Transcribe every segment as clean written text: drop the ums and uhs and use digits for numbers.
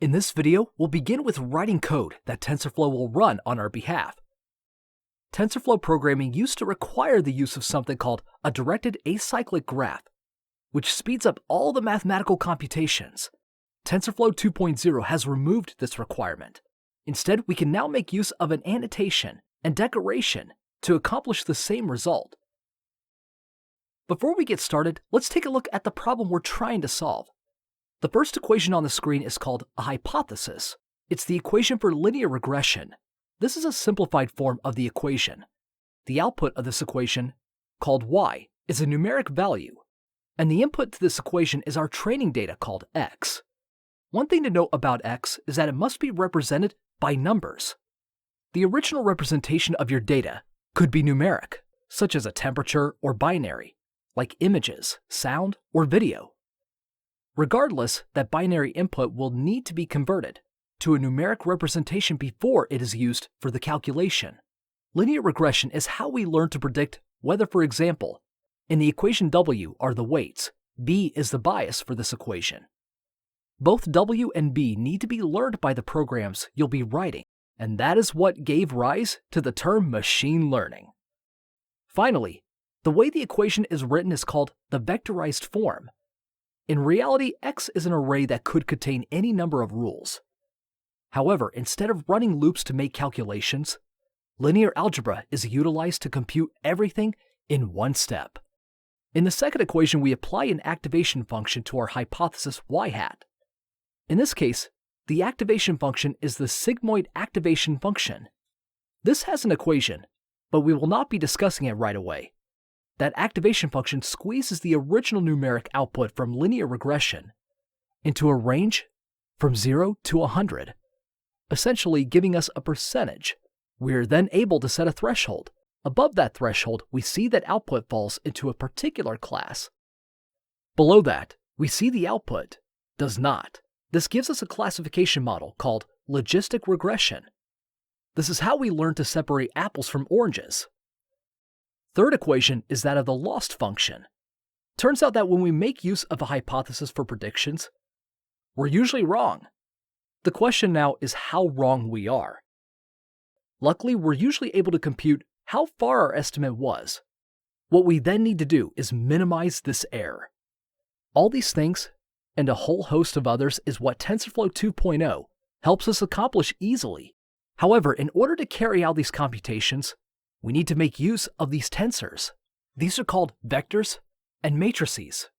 In this video, we'll begin with writing code that TensorFlow will run on our behalf. TensorFlow programming used to require the use of something called a directed acyclic graph, which speeds up all the mathematical computations. TensorFlow 2.0 has removed this requirement. Instead, we can now make use of an annotation and decoration to accomplish the same result. Before we get started, let's take a look at the problem we're trying to solve. The first equation on the screen is called a hypothesis. It's the equation for linear regression. This is a simplified form of the equation. The output of this equation, called y, is a numeric value, and the input to this equation is our training data called x. One thing to note about x is that it must be represented by numbers. The original representation of your data could be numeric, such as a temperature, or binary, like images, sound, or video. Regardless, that binary input will need to be converted to a numeric representation before it is used for the calculation. Linear regression is how we learn to predict whether, for example, in the equation W are the weights, B is the bias for this equation. Both W and B need to be learned by the programs you'll be writing, and that is what gave rise to the term machine learning. Finally, the way the equation is written is called the vectorized form. In reality, X is an array that could contain any number of rules. However, instead of running loops to make calculations, linear algebra is utilized to compute everything in one step. In the second equation, we apply an activation function to our hypothesis y hat. In this case, the activation function is the sigmoid activation function. This has an equation, but we will not be discussing it right away. That activation function squeezes the original numeric output from linear regression into a range from 0 to 100, essentially giving us a percentage. We are then able to set a threshold. Above that threshold, we see that output falls into a particular class. Below that, we see the output does not. This gives us a classification model called logistic regression. This is how we learn to separate apples from oranges. Third equation is that of the lost function. Turns out that when we make use of a hypothesis for predictions, we're usually wrong. The question now is how wrong we are. Luckily, we're usually able to compute how far our estimate was. What we then need to do is minimize this error. All these things, and a whole host of others, is what TensorFlow 2.0 helps us accomplish easily. However, in order to carry out these computations, we need to make use of these tensors. These are called vectors and matrices.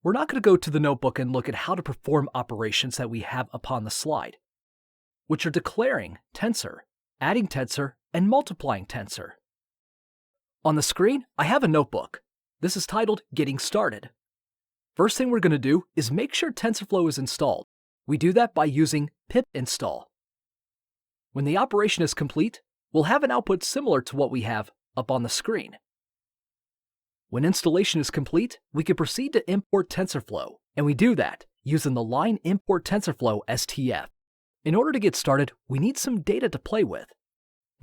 We're not going to go to the notebook and look at how to perform operations that we have upon the slide, which are declaring tensor, adding tensor, and multiplying tensor. On the screen, I have a notebook. This is titled Getting Started. First thing we're going to do is make sure TensorFlow is installed. We do that by using pip install. When the operation is complete, we'll have an output similar to what we have up on the screen. When installation is complete, we can proceed to import TensorFlow, and we do that using the line import TensorFlow STF. In order to get started, we need some data to play with.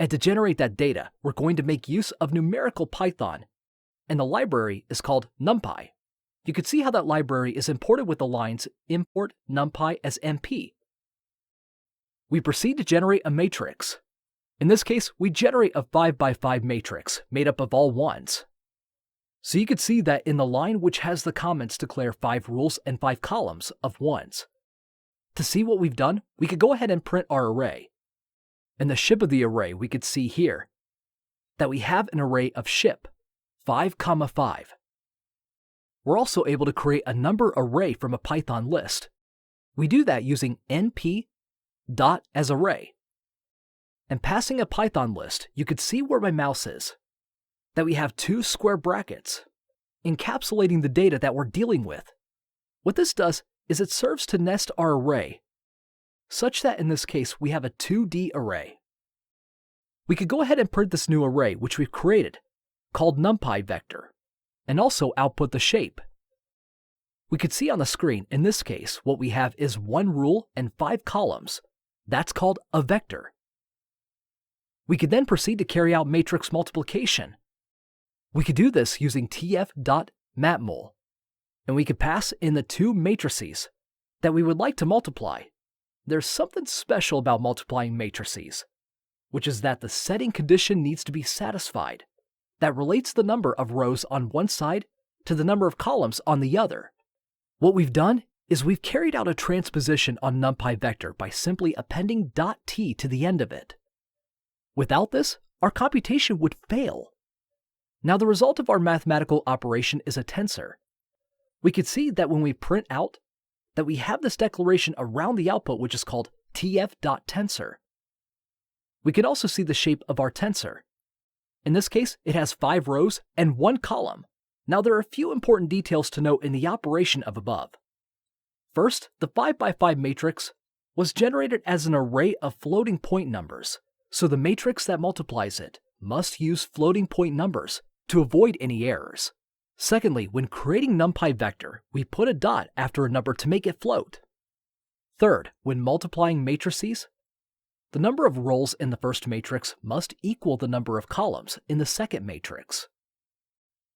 And to generate that data, we're going to make use of numerical Python, and the library is called NumPy. You can see how that library is imported with the lines import NumPy as MP. We proceed to generate a matrix. In this case, we generate a 5x5 matrix made up of all ones. So you can see that in the line which has the comments declare 5 rules and 5 columns of ones. To see what we've done, we could go ahead and print our array. In the ship of the array, we could see here that we have an array of ship, 5, 5. We're also able to create a number array from a Python list. We do that using np.asArray. And passing a Python list, you could see where my mouse is, that we have 2 square brackets, encapsulating the data that we're dealing with. What this does is it serves to nest our array, such that in this case we have a 2D array. We could go ahead and print this new array which we've created, called NumPy vector, and also output the shape. We could see on the screen, in this case, what we have is 1 rule and 5 columns. That's called a vector. We could then proceed to carry out matrix multiplication. We could do this using tf.matmul, and we could pass in the 2 matrices that we would like to multiply. There's something special about multiplying matrices, which is that the setting condition needs to be satisfied. That relates the number of rows on one side to the number of columns on the other. What we've done is we've carried out a transposition on NumPy vector by simply appending .t to the end of it. Without this, our computation would fail. Now the result of our mathematical operation is a tensor. We can see that when we print out that we have this declaration around the output, which is called tf.tensor. We can also see the shape of our tensor. In this case, it has 5 rows and 1 column. Now there are a few important details to note in the operation of above. First, the 5x5 matrix was generated as an array of floating point numbers, so the matrix that multiplies it must use floating point numbers to avoid any errors. Secondly, when creating NumPy vector, we put a dot after a number to make it float. Third, when multiplying matrices, the number of rows in the first matrix must equal the number of columns in the second matrix.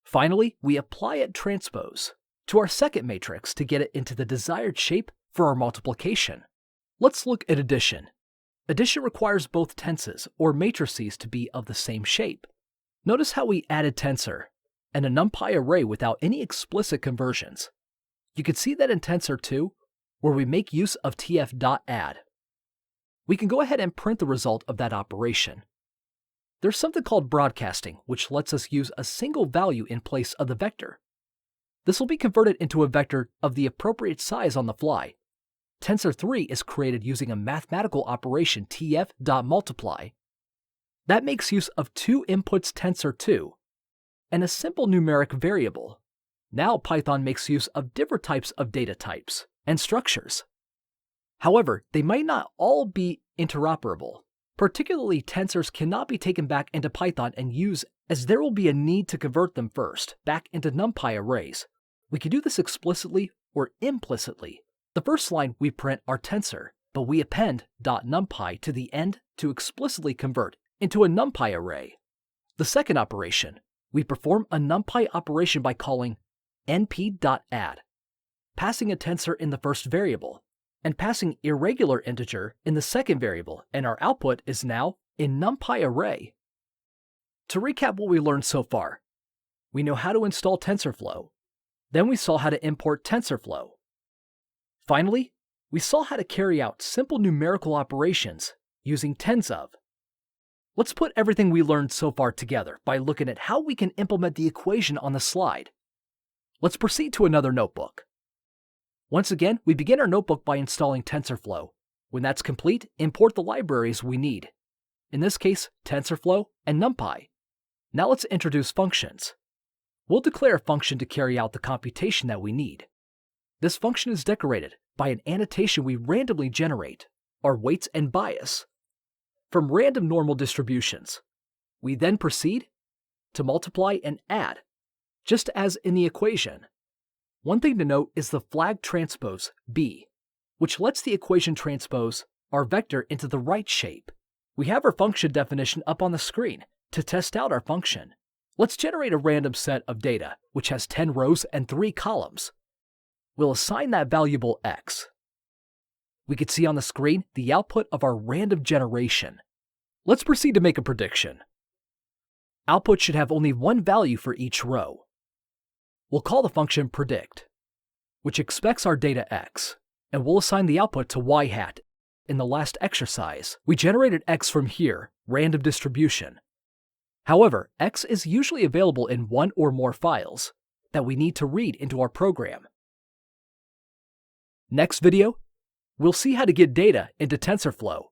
Finally, we apply a transpose to our second matrix to get it into the desired shape for our multiplication. Let's look at addition. Addition requires both tenses or matrices to be of the same shape. Notice how we added tensor and a NumPy array without any explicit conversions. You can see that in tensor 2, where we make use of tf.add. We can go ahead and print the result of that operation. There's something called broadcasting, which lets us use a single value in place of the vector. This will be converted into a vector of the appropriate size on the fly. Tensor 3 is created using a mathematical operation tf.multiply. That makes use of 2 inputs tensor 2 and a simple numeric variable. Now Python makes use of different types of data types and structures. However, they might not all be interoperable. Particularly, tensors cannot be taken back into Python and used, as there will be a need to convert them first back into NumPy arrays. We can do this explicitly or implicitly. The first line we print our tensor, but we append .numpy to the end to explicitly convert into a NumPy array. The second operation, we perform a NumPy operation by calling np.add, passing a tensor in the first variable, and passing irregular integer in the second variable, and our output is now a NumPy array. To recap what we learned so far, we know how to install TensorFlow. Then we saw how to import TensorFlow. Finally, we saw how to carry out simple numerical operations using tens of. Let's put everything we learned so far together by looking at how we can implement the equation on the slide. Let's proceed to another notebook. Once again, we begin our notebook by installing TensorFlow. When that's complete, import the libraries we need. In this case, TensorFlow and NumPy. Now let's introduce functions. We'll declare a function to carry out the computation that we need. This function is decorated by an annotation we randomly generate, our weights and bias, from random normal distributions. We then proceed to multiply and add, just as in the equation. One thing to note is the flag transpose b, which lets the equation transpose our vector into the right shape. We have our function definition up on the screen to test out our function. Let's generate a random set of data, which has 10 rows and 3 columns. We'll assign that variable x. We can see on the screen the output of our random generation. Let's proceed to make a prediction. Output should have only one value for each row. We'll call the function predict, which expects our data x, and we'll assign the output to y hat. In the last exercise, we generated x from here, random distribution. However, x is usually available in one or more files that we need to read into our program. Next video, we'll see how to get data into TensorFlow.